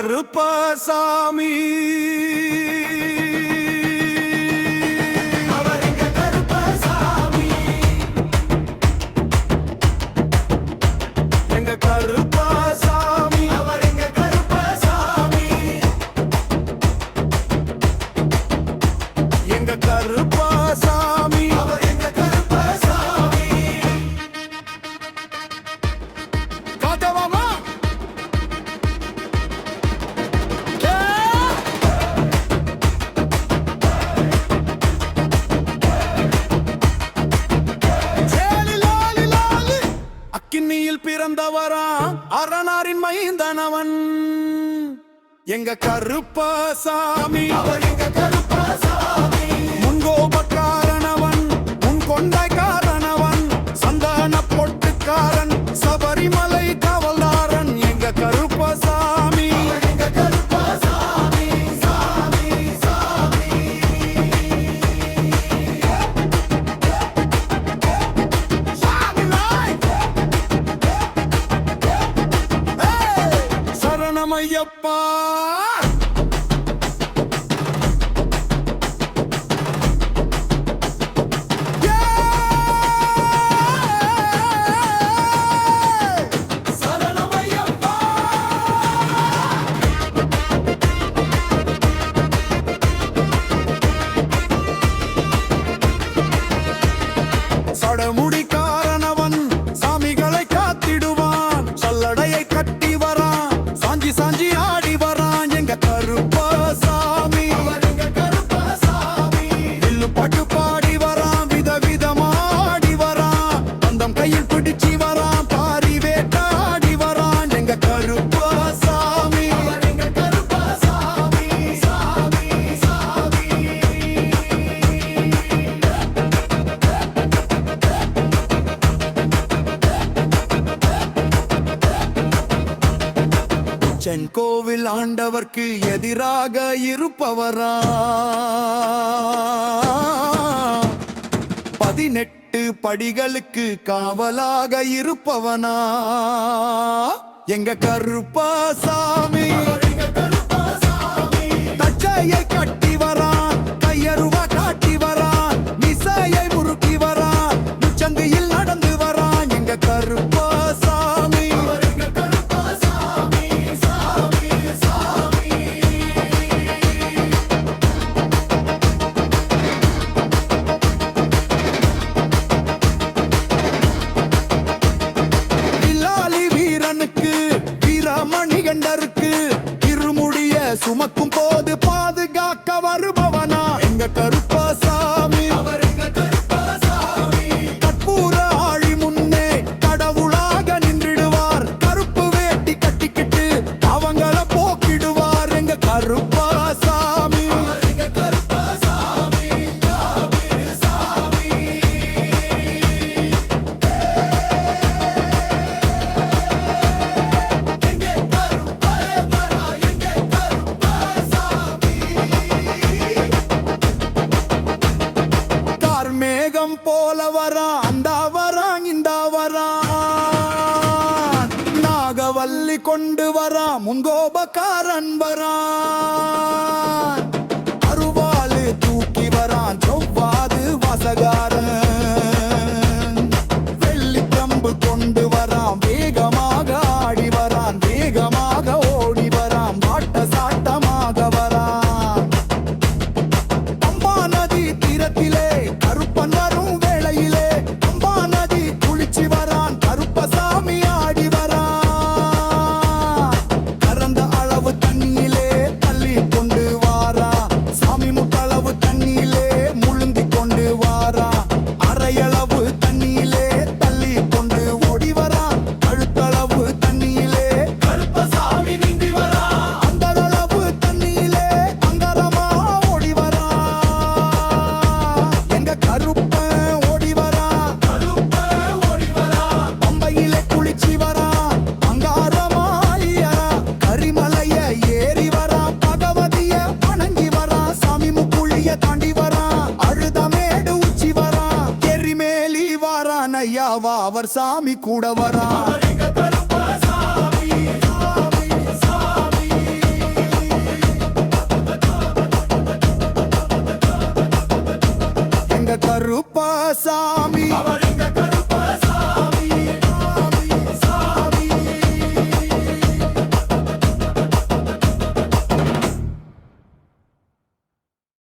கருப்பசாமி பிறந்தவரா அரணாரின் மைந்தனவன் எங்க கருப்பசாமி முன்கோபக்காரனவன் முன் கொண்டைக்காரனவன் சந்தன பொட்டுக்காரன் சபரிமலை காவல்தாரன் எங்க கருப்பசாமி ஐயப்பா சடமுடிக்காரனவன் சாமிகளை காத்திடுவான் சல்லடையை கட்டி வரான் சாஞ்சி ஆடி வரான் எங்க கருப்பசாமி வில்லு பாட்டு பாடி வரான் விதவிதமாடி வரான் பந்தம் கையில் பிடிச்சி வரான் பாரி வேட்டாடி வரான் எங்க கருப்பசாமி சென்கோவில் ஆண்டவர்க்கு எதிராக இருப்பவரா 18 படிகளுக்கு காவலாக இருப்பவனா எங்க கருப்பசாமி தச்சையை கட்டி வரான் கையருவா காட்டி வரான் மிசையை முறுக்கி வரான் முச்சந்தியில் நடந்து வரான் எங்க கருப்பசாமி மணிகண்டருக்கு இருமுடிய சுமக்கும் போது பாதுகாக்க வருபவனா எங்க கருப்பசாமி கற்பூர ஆழி முன்னே கடவுளாக நின்றிடுவார் கருப்பு வேட்டி கட்டிக்கிட்டு அவங்கள போக்கிடுவார் எங்க கருப்பசாமி போல வரான் அந்த வரான் இந்த வரான் நாகவல்லி கொண்டு வரான் முன்கோபக்காரன் வரான் அருவாளு தூக்கி வரான் செவ்வாது வாசகாரன் வெள்ளி கம்பு கொண்டு வரான் வேகமாக ஆடி வரான் வேகமாக ஓடி வரான் வாட்ட சாட்டமாக வரான் பம்பா நதி தீரத்திலே கருப்பன் வரும் வேளையிலே பம்பா நதி குளிச்சு வரான் கருப்பசாமி ஆடி வரான் கறந்த அளவு தண்ணியிலே தள்ளி கொண்டு வாரா சாமி முட்டளவு தண்ணியிலே முழுந்தி கொண்டு வாரா அரையளவு தண்ணியிலே தள்ளி கொண்டு ஓடி வரா கழுத்தளவு தண்ணியிலே கருப்பசாமி நீந்தி வரா அந்த அளவு தண்ணியிலே அங்கரமா ஓடி வரா எங்க கருப்பன் ஓடி வரா பம்பையிலே குளிச்சு வரா அங்காரமாயிரா கரிமலைய ஏறி வரா பகவதிய வணங்கி வரா சாமி முக்குழிய தாண்டி வரா அழுதமேடு உச்சி வரா எரிமேலி வாரா நையாவா அவர் சாமி கூட வரா